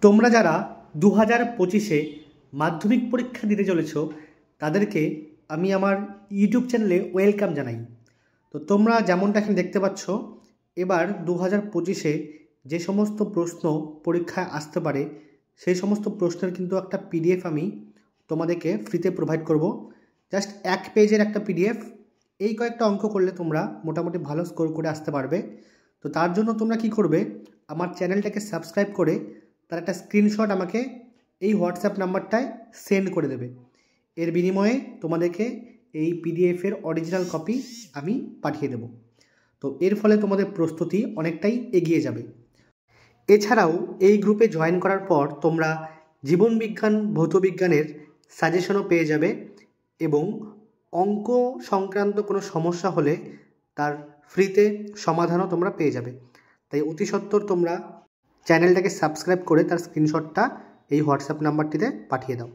তোমরা যারা 2025-এ মাধ্যমিক পরীক্ষা দিতে চলেছ তাদেরকে আমি আমার ইউটিউব চ্যানেলে ওয়েলকাম জানাই। তো তোমরা যেমনটা এখানে দেখতে পাচ্ছ, এবার 2025-এ যে সমস্ত প্রশ্ন পরীক্ষায় আসতে পারে সেই সমস্ত প্রশ্নের কিন্তু একটা পিডিএফ আমি তোমাদেরকে ফ্রিতে প্রোভাইড করব। জাস্ট 1 পেজের একটা পিডিএফ। এই কয়েকটা অঙ্ক করলে তোমরা মোটামুটি ভালো স্কোর করে আসতে পারবে। তো তার জন্য তোমরা কি করবে, আমার চ্যানেলটাকে সাবস্ক্রাইব করে তার একটা স্ক্রিনশট আমাকে এই হোয়াটসঅ্যাপ নাম্বারটায় সেন্ড করে দেবে। এর বিনিময়ে তোমাদেরকে এই পিডিএফের অরিজিনাল কপি আমি পাঠিয়ে দেব। তো এর ফলে তোমাদের প্রস্তুতি অনেকটাই এগিয়ে যাবে। এছাড়াও এই গ্রুপে জয়েন করার পর তোমরা জীবনবিজ্ঞান, ভৌতবিজ্ঞানের সাজেশনও পেয়ে যাবে এবং অঙ্ক সংক্রান্ত কোনো সমস্যা হলে তার ফ্রিতে সমাধানও তোমরা পেয়ে যাবে। তাই অতি সত্বর তোমরা চ্যানেলটাকে সাবস্ক্রাইব করে তার স্ক্রিনশটটা এই হোয়াটসঅ্যাপ নাম্বারটিতে পাঠিয়ে দাও।